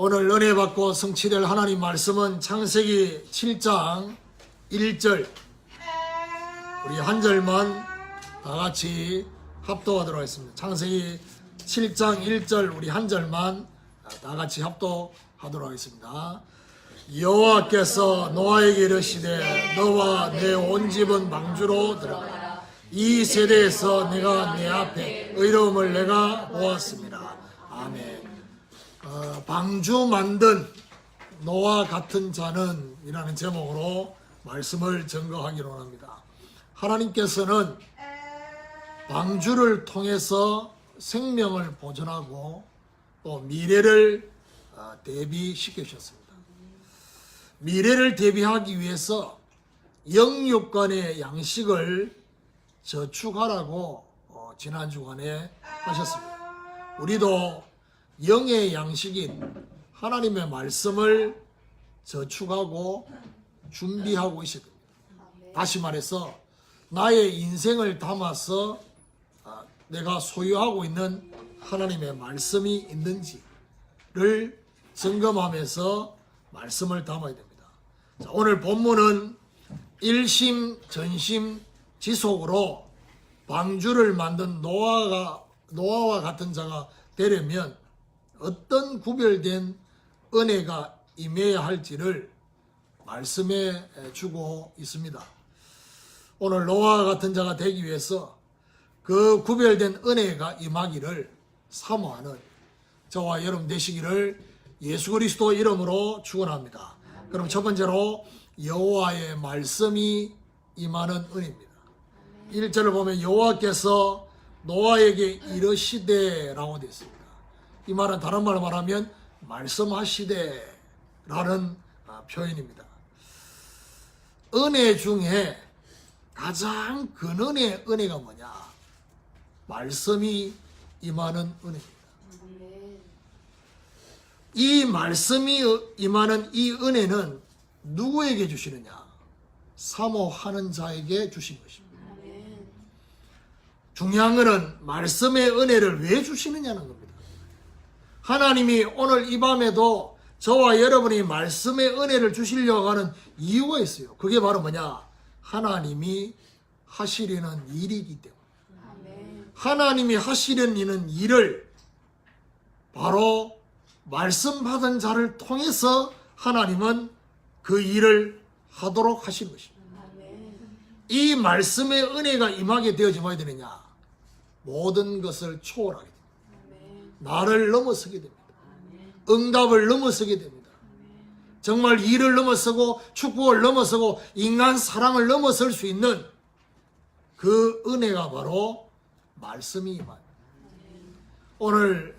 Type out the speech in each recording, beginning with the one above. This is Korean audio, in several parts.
오늘 은혜 받고 성취될 하나님 말씀은 창세기 7장 1절. 우리 한 절만 다 같이 합독하도록 하겠습니다. 창세기 7장 1절 우리 한 절만 다 같이 합독하도록 하겠습니다. 여호와께서 노아에게 이르시되 너와 내 온 집은 방주로 들어가라. 이 세대에서 내가 내 앞에 의로움을 내가 보았습니다. 아멘. 방주 만든 노아 같은 자는 이라는 제목으로 말씀을 증거하기로 합니다. 하나님께서는 방주를 통해서 생명을 보존하고 또 미래를 대비시켜 주셨습니다. 미래를 대비하기 위해서 영육간의 양식을 저축하라고 지난 주간에 하셨습니다. 우리도 영의 양식인 하나님의 말씀을 저축하고 준비하고 있어야 됩니다. 다시 말해서 나의 인생을 담아서 내가 소유하고 있는 하나님의 말씀이 있는지를 점검하면서 말씀을 담아야 됩니다. 자, 오늘 본문은 일심전심지속으로 방주를 만든 노아와 같은 자가 되려면 어떤 구별된 은혜가 임해야 할지를 말씀해 주고 있습니다. 오늘 노아와 같은 자가 되기 위해서 그 구별된 은혜가 임하기를 사모하는 저와 여러분 되시기를 예수 그리스도 이름으로 축원합니다. 그럼 첫 번째로 여호와의 말씀이 임하는 은혜입니다. 1절을 보면 여호와께서 노아에게 이르시되라고 되어 있습니다. 이 말은 다른 말로 말하면 말씀하시되라는 표현입니다. 은혜 중에 가장 근원의 은혜가 뭐냐? 말씀이 임하는 은혜입니다. 이 말씀이 임하는 이 은혜는 누구에게 주시느냐? 사모하는 자에게 주신 것입니다. 중요한 것은 말씀의 은혜를 왜 주시느냐는 겁니다. 하나님이 오늘 이 밤에도 저와 여러분이 말씀의 은혜를 주시려고 하는 이유가 있어요. 그게 바로 뭐냐? 하나님이 하시려는 일이기 때문에. 하나님이 하시려는 일을 바로 말씀 받은 자를 통해서 하나님은 그 일을 하도록 하신 것입니다. 이 말씀의 은혜가 임하게 되어지면 어떻게 되느냐? 모든 것을 초월하게 됩니다. 나를 넘어서게 됩니다. 응답을 넘어서게 됩니다. 정말 일을 넘어서고 축복을 넘어서고 인간 사랑을 넘어설 수 있는 그 은혜가 바로 말씀이 임합니다. 오늘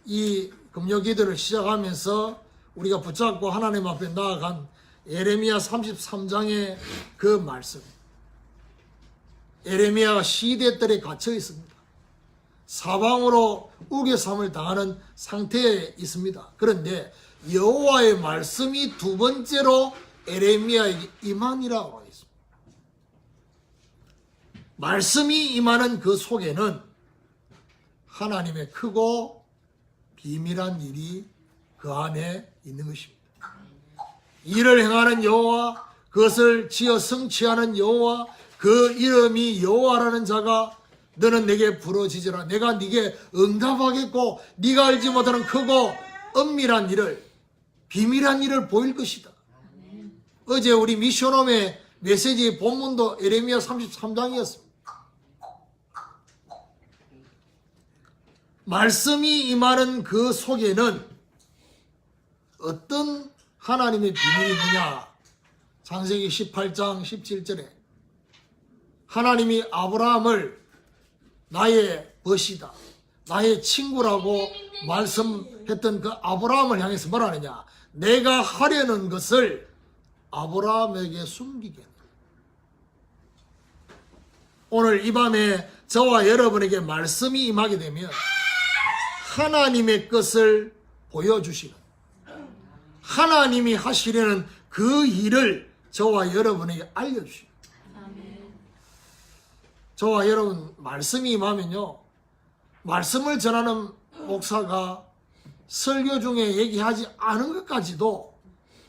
이 금요 기도를 시작하면서 우리가 붙잡고 하나님 앞에 나아간 예레미야 33장의 그 말씀. 예레미야가 시대들에 갇혀 있습니다. 사방으로 우겨삼을 당하는 상태에 있습니다. 그런데 여호와의 말씀이 두 번째로 예레미야에게 임하니라고 했습니다. 말씀이 임하는 그 속에는 하나님의 크고 비밀한 일이 그 안에 있는 것입니다. 일을 행하는 여호와, 그것을 지어 성취하는 여호와, 그 이름이 여호와라는 자가 너는 내게 부르짖으라. 내가 네게 응답하겠고 네가 알지 못하는 크고 엄밀한 일을, 비밀한 일을 보일 것이다. 어제 우리 미션홈의 메시지 본문도 예레미야 33장이었습니다. 말씀이 임하는 그 속에는 어떤 하나님의 비밀이 있느냐? 창세기 18장 17절에 하나님이 아브라함을 나의 벗이다, 나의 친구라고 말씀했던 그 아브라함을 향해서 뭐라 하느냐? 내가 하려는 것을 아브라함에게 숨기게 한다. 오늘 이 밤에 저와 여러분에게 말씀이 임하게 되면 하나님의 것을 보여주시는, 하나님이 하시려는 그 일을 저와 여러분에게 알려주시는. 저와 여러분 말씀이 임하면요, 말씀을 전하는 목사가 설교 중에 얘기하지 않은 것까지도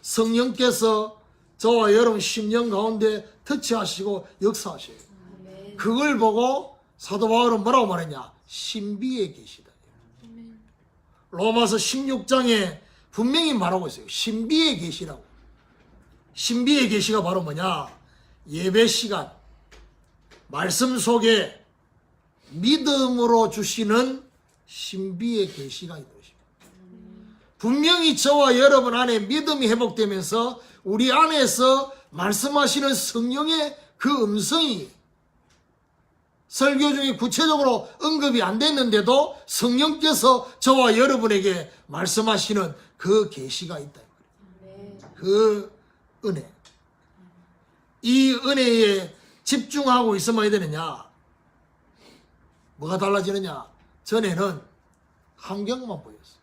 성령께서 저와 여러분 심령 가운데 터치하시고 역사하셔요. 그걸 보고 사도 바울은 뭐라고 말했냐? 신비의 계시다. 로마서 16장에 분명히 말하고 있어요. 신비의 계시라고. 신비의 계시가 바로 뭐냐? 예배 시간, 말씀 속에 믿음으로 주시는 신비의 계시가 있는 것입니다. 분명히 저와 여러분 안에 믿음이 회복되면서 우리 안에서 말씀하시는 성령의 그 음성이 설교 중에 구체적으로 언급이 안 됐는데도 성령께서 저와 여러분에게 말씀하시는 그 계시가 있다. 그 은혜. 이 은혜에 집중하고 있으면 어야 되느냐? 뭐가 달라지느냐? 전에는 환경만 보였어.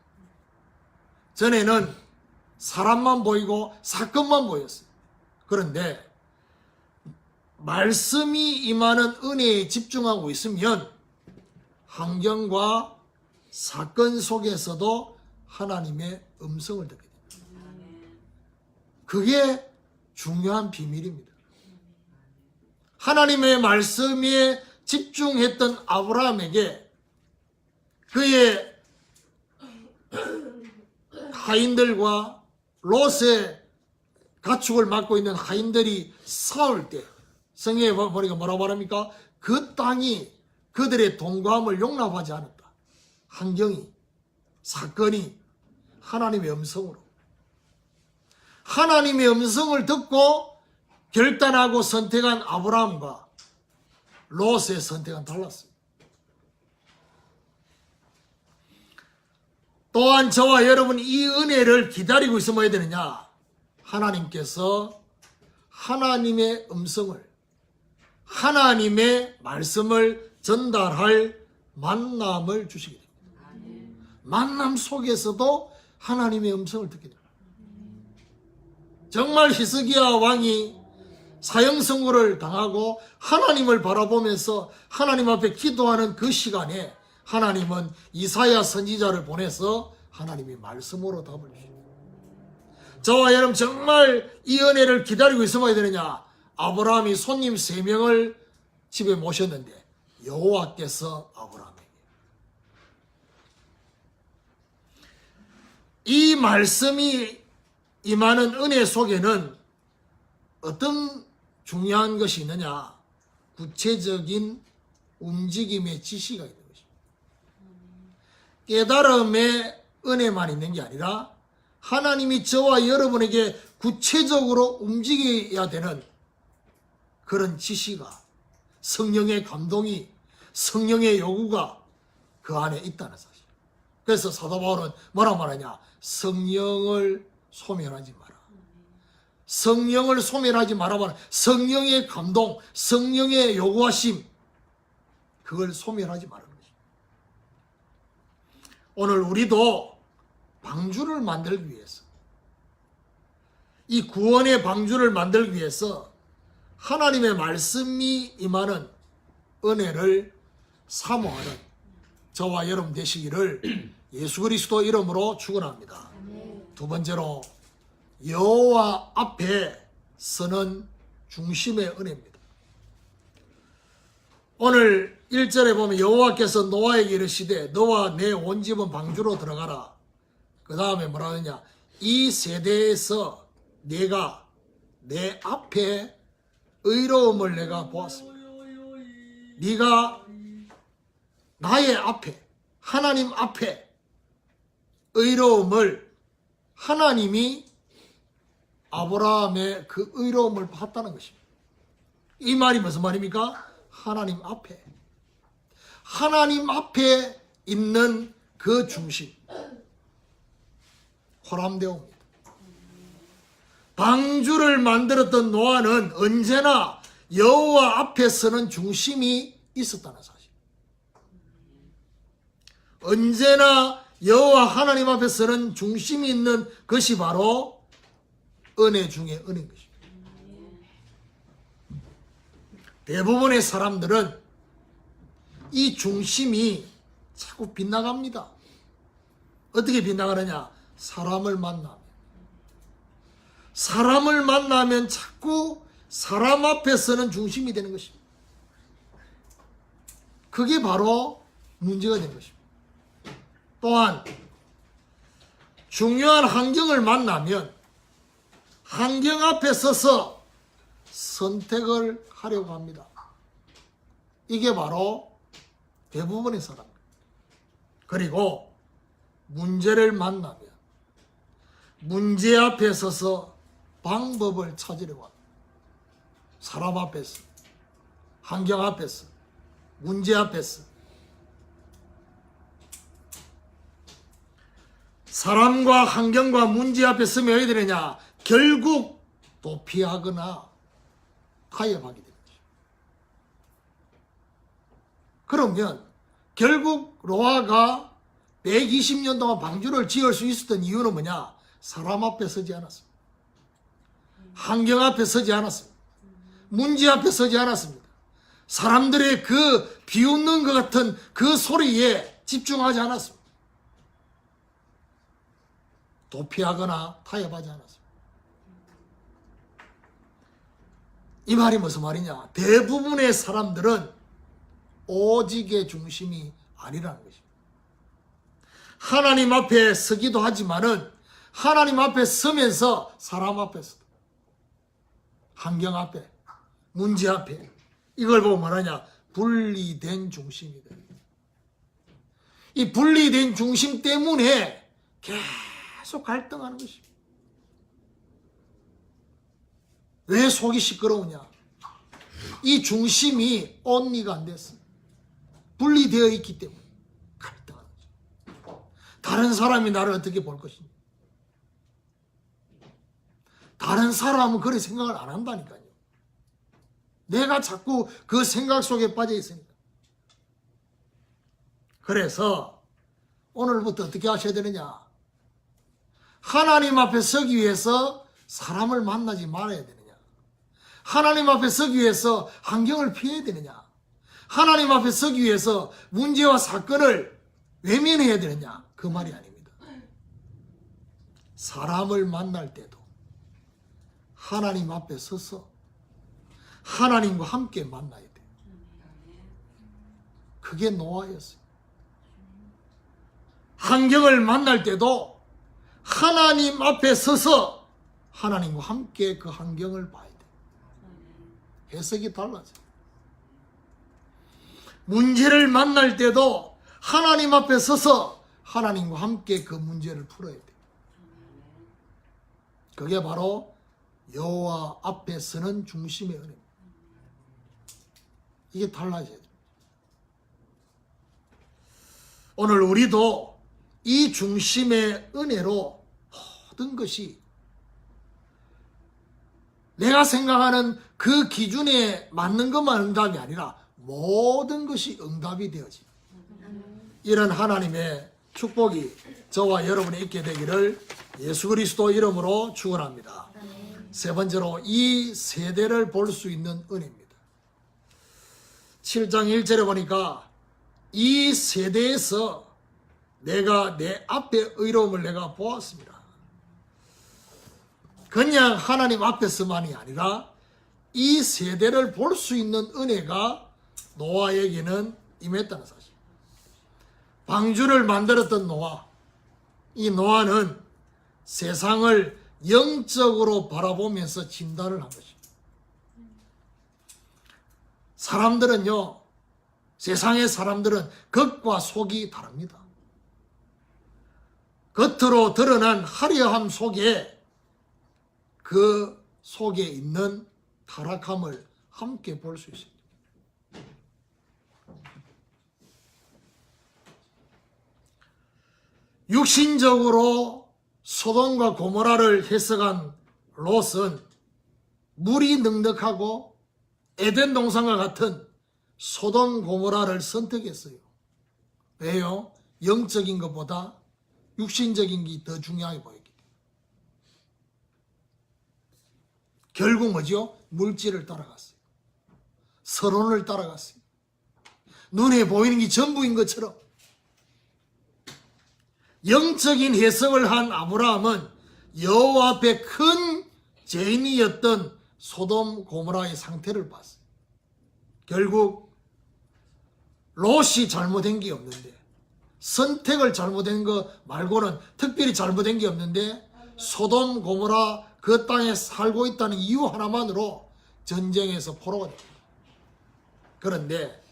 전에는 사람만 보이고 사건만 보였어. 그런데 말씀이 임하는 은혜에 집중하고 있으면 환경과 사건 속에서도 하나님의 음성을 듣게 됩니다. 그게 중요한 비밀입니다. 하나님의 말씀에 집중했던 아브라함에게 그의 하인들과 롯의 가축을 맡고 있는 하인들이 싸울 때 성경에 보니까 뭐라고 말합니까? 그 땅이 그들의 동거함을 용납하지 않았다. 환경이, 사건이 하나님의 음성으로. 하나님의 음성을 듣고 결단하고 선택한 아브라함과 롯의 선택은 달랐습니다. 또한 저와 여러분 이 은혜를 기다리고 있으면 해야 되느냐? 하나님께서 하나님의 음성을, 하나님의 말씀을 전달할 만남을 주시게 됩니다. 만남 속에서도 하나님의 음성을 듣게 됩니다. 정말 히스기야 왕이 사형선고를 당하고 하나님을 바라보면서 하나님 앞에 기도하는 그 시간에 하나님은 이사야 선지자를 보내서 하나님의 말씀으로 답을 주십니다. 저와 여러분 정말 이 은혜를 기다리고 있으면 해야 되느냐? 아브라함이 손님 3명을 집에 모셨는데 여호와께서 아브라함에게 이 말씀이 임하는 은혜 속에는 어떤 중요한 것이 있느냐? 구체적인 움직임의 지시가 있는 것입니다. 깨달음의 은혜만 있는 게 아니라 하나님이 저와 여러분에게 구체적으로 움직여야 되는 그런 지시가, 성령의 감동이, 성령의 요구가 그 안에 있다는 사실. 그래서 사도 바울은 뭐라고 말하냐? 성령을 소멸하지 마라. 성령을 소멸하지 말아봐라. 성령의 감동, 성령의 요구하심, 그걸 소멸하지 말라는 것입니다. 오늘 우리도 방주를 만들기 위해서, 이 구원의 방주를 만들기 위해서 하나님의 말씀이 임하는 은혜를 사모하는 저와 여러분 되시기를 예수 그리스도 이름으로 축원합니다. 두 번째로 여호와 앞에 서는 중심의 은혜입니다. 오늘 1절에 보면 여호와께서 노아에게 이르시되 너와 내 온 집은 방주로 들어가라. 그 다음에 뭐라 하느냐? 이 세대에서 내가 내 앞에 의로움을 내가 보았습니다. 네가 나의 앞에, 하나님 앞에 의로움을, 하나님이 아브라함의 그 의로움을 봤다는 것입니다. 이 말이 무슨 말입니까? 하나님 앞에 있는 그 중심, 호람되옵니다. 방주를 만들었던 노아는 언제나 여호와 앞에 서는 중심이 있었다는 사실. 언제나 여호와 하나님 앞에 서는 중심이 있는 것이 바로 은혜 중에 은혜인 것입니다. 대부분의 사람들은 이 중심이 자꾸 빗나갑니다. 어떻게 빗나가느냐? 사람을 만나면 자꾸 사람 앞에서는 중심이 되는 것입니다. 그게 바로 문제가 되는 것입니다. 또한 중요한 환경을 만나면 환경 앞에 서서 선택을 하려고 합니다. 이게 바로 대부분의 사람. 그리고 문제를 만나면 문제 앞에 서서 방법을 찾으려고 합니다. 사람 앞에서, 환경 앞에서, 문제 앞에서. 사람과 환경과 문제 앞에 서면 어떻게 되느냐? 결국 도피하거나 타협하게 됩니다. 그러면 결국 노아가 120년 동안 방주를 지을 수 있었던 이유는 뭐냐? 사람 앞에 서지 않았습니다. 환경 앞에 서지 않았습니다. 문제 앞에 서지 않았습니다. 사람들의 그 비웃는 것 같은 그 소리에 집중하지 않았습니다. 도피하거나 타협하지 않았습니다. 이 말이 무슨 말이냐? 대부분의 사람들은 오직의 중심이 아니라는 것입니다. 하나님 앞에 서기도 하지만은 하나님 앞에 서면서 사람 앞에서, 환경 앞에, 문제 앞에, 이걸 보고 말하냐? 분리된 중심이다. 이 분리된 중심 때문에 계속 갈등하는 것입니다. 왜 속이 시끄러우냐? 이 중심이 온리가 안 됐어. 분리되어 있기 때문에 갈등하는 거죠. 다른 사람이 나를 어떻게 볼 것인가? 다른 사람은 그런 생각을 안 한다니까요. 내가 자꾸 그 생각 속에 빠져 있으니까. 그래서 오늘부터 어떻게 하셔야 되느냐? 하나님 앞에 서기 위해서 사람을 만나지 말아야 되느냐? 하나님 앞에 서기 위해서 환경을 피해야 되느냐? 하나님 앞에 서기 위해서 문제와 사건을 외면해야 되느냐? 그 말이 아닙니다. 사람을 만날 때도 하나님 앞에 서서 하나님과 함께 만나야 돼요. 그게 노아였어요. 환경을 만날 때도 하나님 앞에 서서 하나님과 함께 그 환경을 봐야 돼요. 해석이 달라져요. 문제를 만날 때도 하나님 앞에 서서 하나님과 함께 그 문제를 풀어야 돼요. 그게 바로 여호와 앞에 서는 중심의 은혜입니다. 이게 달라져야 돼요. 오늘 우리도 이 중심의 은혜로 모든 것이 내가 생각하는 그 기준에 맞는 것만 응답이 아니라 모든 것이 응답이 되어집니다. 이런 하나님의 축복이 저와 여러분이 있게 되기를 예수 그리스도 이름으로 축원합니다. 세 번째로 이 세대를 볼 수 있는 은혜입니다. 7장 1절에 보니까 이 세대에서 내가 내 앞에 의로움을 내가 보았습니다. 그냥 하나님 앞에서만이 아니라 이 세대를 볼 수 있는 은혜가 노아에게는 임했다는 사실. 방주를 만들었던 노아, 이 노아는 세상을 영적으로 바라보면서 진단을 한 것입니다. 사람들은요, 세상의 사람들은 겉과 속이 다릅니다. 겉으로 드러난 화려함 속에 그 속에 있는 타락함을 함께 볼 수 있습니다. 육신적으로 소돔과 고모라를 해석한 롯은 물이 넉넉하고 에덴 동산과 같은 소돔 고모라를 선택했어요. 왜요? 영적인 것보다 육신적인 게 더 중요하게 보였기 때문에. 결국 뭐죠? 물질을 따라갔어요. 서론을 따라갔어요. 눈에 보이는 게 전부인 것처럼 영적인 해석을 한 아브라함은 여호와 앞에 큰 죄인이었던 소돔 고모라의 상태를 봤어요. 결국 롯이 잘못된 게 없는데, 선택을 잘못된 거 말고는 특별히 잘못된 게 없는데, 소돔 고모라 그 땅에 살고 있다는 이유 하나만으로 전쟁에서 포로가 됩니다. 그런데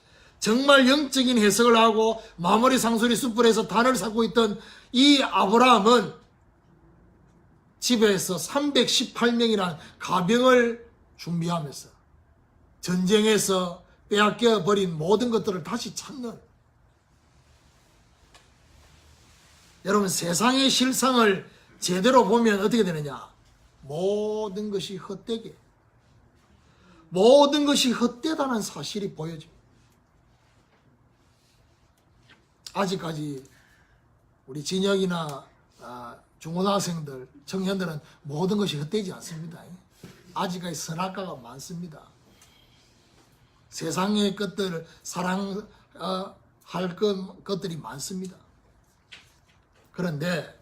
정말 영적인 해석을 하고 마무리 상수리 숯불에서 단을 쌓고 있던 이 아브라함은 집에서 318명이라는 가병을 준비하면서 전쟁에서 빼앗겨 버린 모든 것들을 다시 찾는, 여러분 세상의 실상을 제대로 보면 어떻게 되느냐? 모든 것이 헛되게, 모든 것이 헛되다는 사실이 보여집니다. 아직까지 우리 진영이나 중고등학생들, 청년들은 모든 것이 헛되지 않습니다. 아직까지 선악과가 많습니다. 세상의 것들을 사랑할 것들이 많습니다. 그런데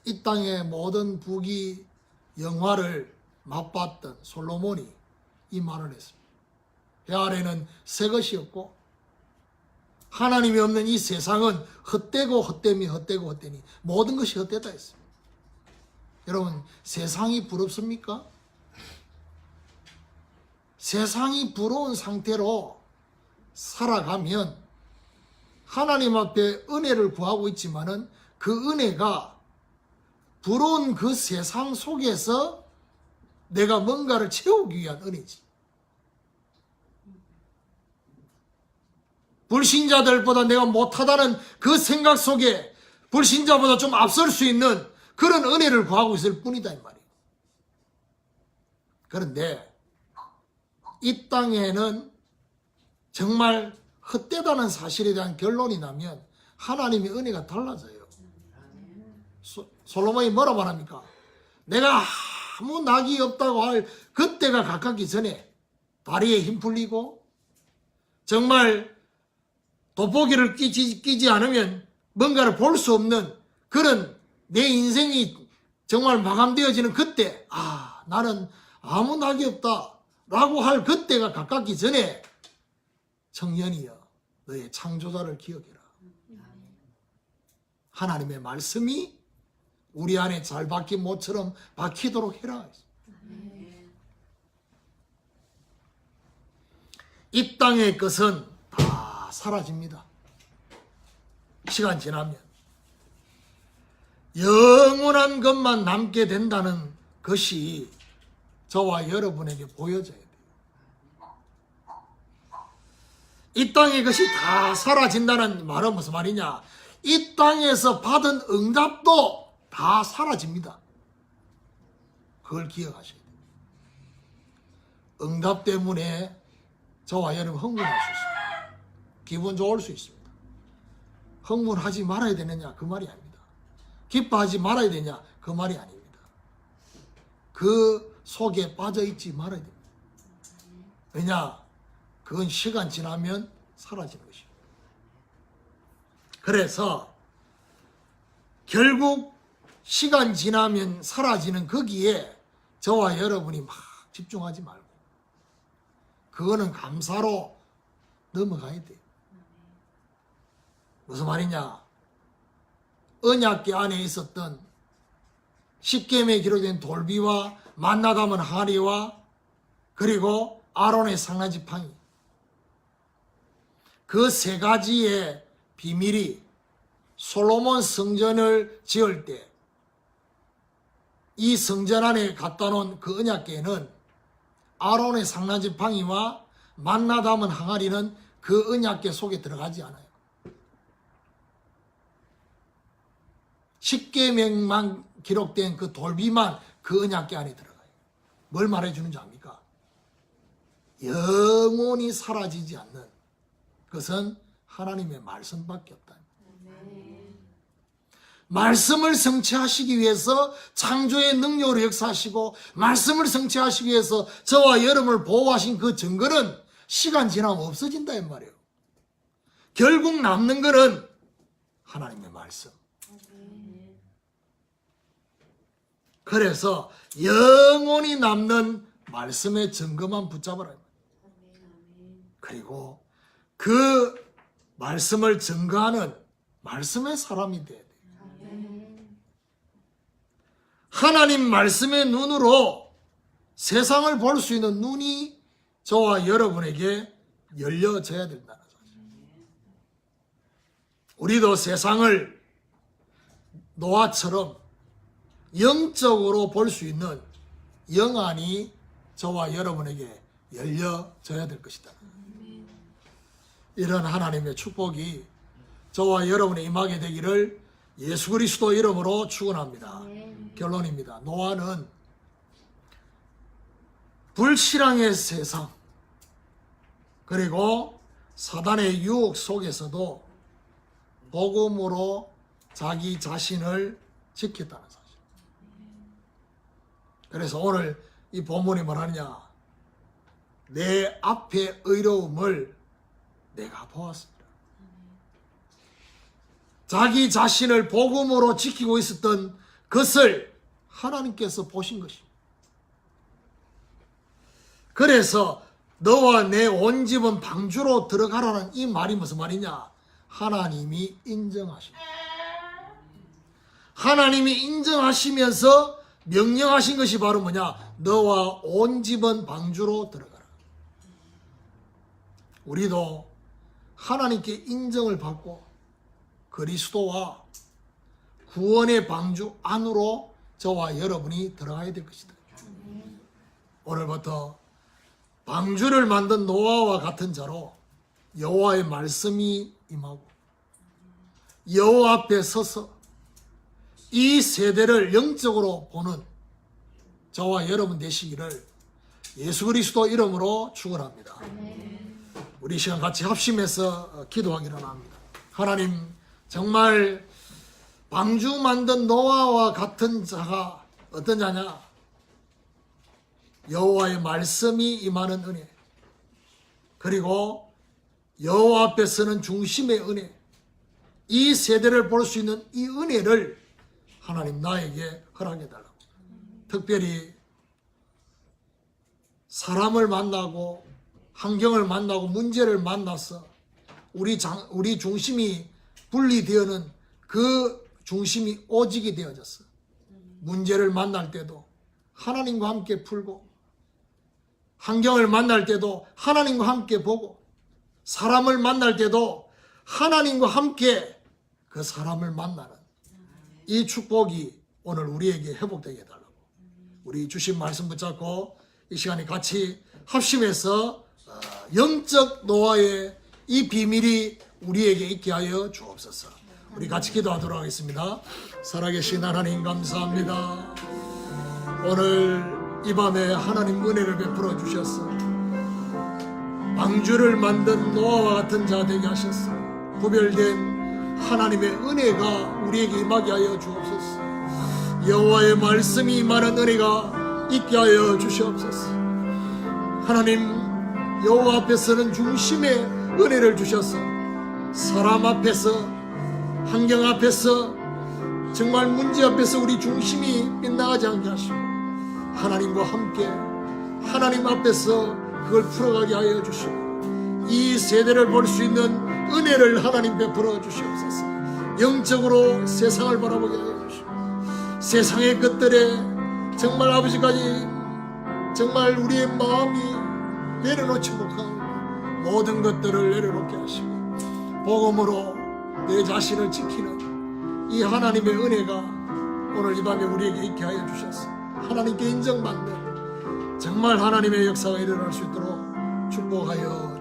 이 땅의 모든 부귀 영화를 맛봤던 솔로몬이 이 말을 했습니다. 배 아래는 새 것이 없고 하나님이 없는 이 세상은 헛되고 헛됨이 헛되고 헛되니 모든 것이 헛되다 했습니다. 여러분 세상이 부럽습니까? 세상이 부러운 상태로 살아가면 하나님 앞에 은혜를 구하고 있지만은 그 은혜가 부러운 그 세상 속에서 내가 뭔가를 채우기 위한 은혜지. 불신자들보다 내가 못하다는 그 생각 속에 불신자보다 좀 앞설 수 있는 그런 은혜를 구하고 있을 뿐이다 이 말이에요. 그런데 이 땅에는 정말 헛되다는 사실에 대한 결론이 나면 하나님의 은혜가 달라져요. 솔로몬이 뭐라 말합니까? 내가 아무 낙이 없다고 할 그때가 가깝기 전에 다리에 힘 풀리고 정말 돋보기를 끼지 않으면 뭔가를 볼 수 없는 그런 내 인생이 정말 마감되어지는 그때, 나는 아무 낙이 없다 라고 할 그때가 가깝기 전에 청년이여 너의 창조자를 기억해라. 하나님의 말씀이 우리 안에 잘 박힌 못처럼 박히도록 해라. 이 땅의 것은 다 사라집니다. 시간 지나면 영원한 것만 남게 된다는 것이 저와 여러분에게 보여져야 돼요. 이 땅의 것이 다 사라진다는 말은 무슨 말이냐? 이 땅에서 받은 응답도 다 사라집니다. 그걸 기억하셔야 돼요. 응답 때문에 저와 여러분 흥분할 수 있습니다. 기분 좋을 수 있습니다. 흥분하지 말아야 되느냐? 그 말이 아닙니다. 기뻐하지 말아야 되냐? 그 말이 아닙니다. 그 속에 빠져있지 말아야 됩니다. 왜냐? 그건 시간 지나면 사라지는 것입니다. 그래서 결국 시간 지나면 사라지는 거기에 저와 여러분이 막 집중하지 말고 그거는 감사로 넘어가야 돼요. 무슨 말이냐? 언약궤 안에 있었던 십계명에 기록된 돌비와 만나 담은 항아리와 그리고 아론의 상라지팡이, 그 세 가지의 비밀이 솔로몬 성전을 지을 때 이 성전 안에 갖다 놓은 그 언약궤는 아론의 상라지팡이와 만나 담은 항아리는 그 언약궤 속에 들어가지 않아요. 십계명만 기록된 그 돌비만 그 언약궤 안에 들어가요. 뭘 말해주는지 압니까? 영원히 사라지지 않는 그것은 하나님의 말씀밖에 없다. 말씀을 성취하시기 위해서 창조의 능력으로 역사하시고 말씀을 성취하시기 위해서 저와 여러분을 보호하신 그 증거는 시간 지나면 없어진다 이 말이에요. 결국 남는 것은 하나님의 말씀. 그래서 영원히 남는 말씀의 증거만 붙잡으라. 그리고 그 말씀을 증거하는 말씀의 사람이 돼야 돼요. 하나님 말씀의 눈으로 세상을 볼 수 있는 눈이 저와 여러분에게 열려져야 된다는 사실. 우리도 세상을 노아처럼 영적으로 볼 수 있는 영안이 저와 여러분에게 열려져야 될 것이다. 이런 하나님의 축복이 저와 여러분에 임하게 되기를 예수 그리스도 이름으로 축원합니다. 결론입니다. 노아는 불신앙의 세상 그리고 사단의 유혹 속에서도 복음으로 자기 자신을 지켰다는 사실. 그래서 오늘 이 본문이 뭐라냐? 내 앞의 의로움을 내가 보았습니다. 자기 자신을 복음으로 지키고 있었던 것을 하나님께서 보신 것입니다. 그래서 너와 내 온 집은 방주로 들어가라는 이 말이 무슨 말이냐? 하나님이 인정하십니다. 하나님이 인정하시면서 명령하신 것이 바로 뭐냐? 너와 온 집은 방주로 들어가라. 우리도 하나님께 인정을 받고 그리스도와 구원의 방주 안으로 저와 여러분이 들어가야 될 것이다. 오늘부터 방주를 만든 노아와 같은 자로 여호와의 말씀이 임하고 여호와 앞에 서서 이 세대를 영적으로 보는 저와 여러분 되시기를 예수 그리스도 이름으로 축원합니다. 우리 시간 같이 합심해서 기도하기를 합니다. 하나님, 정말 방주 만든 노아와 같은 자가 어떤 자냐? 여호와의 말씀이 임하는 은혜, 그리고 여호와 앞에 서는 중심의 은혜, 이 세대를 볼 수 있는 이 은혜를 하나님 나에게 허락해 달라고. 특별히 사람을 만나고 환경을 만나고 문제를 만나서 우리 중심이 분리되어는 그 중심이 오직이 되어졌어. 문제를 만날 때도 하나님과 함께 풀고, 환경을 만날 때도 하나님과 함께 보고, 사람을 만날 때도 하나님과 함께 그 사람을 만나는 이 축복이 오늘 우리에게 회복되게 해달라고. 우리 주신 말씀 붙잡고 이 시간에 같이 합심해서 영적 노아의 이 비밀이 우리에게 있게 하여 주옵소서. 우리 같이 기도하도록 하겠습니다. 살아계신 하나님 감사합니다. 오늘 이 밤에 하나님 은혜를 베풀어 주셨어. 방주를 만든 노아와 같은 자 되게 하셨어. 구별된 하나님의 은혜가 우리에게 임하게 하여 주옵소서. 여호와의 말씀이 임하는 은혜가 있게 하여 주시옵소서. 하나님, 여호와 앞에서는 중심의 은혜를 주셔서 사람 앞에서, 환경 앞에서, 정말 문제 앞에서 우리 중심이 빗나가지 않게 하시고 하나님과 함께 하나님 앞에서 그걸 풀어가게 하여 주시고 이 세대를 볼 수 있는 은혜를 하나님 베풀어 주시옵소서. 영적으로 세상을 바라보게 하여 주시고 세상의 것들에 정말 아버지까지 정말 우리의 마음이 내려놓지 못한 모든 것들을 내려놓게 하시고 복음으로 내 자신을 지키는 이 하나님의 은혜가 오늘 이 밤에 우리에게 있게 하여 주셨어. 하나님께 인정받는 정말 하나님의 역사가 일어날 수 있도록 축복하여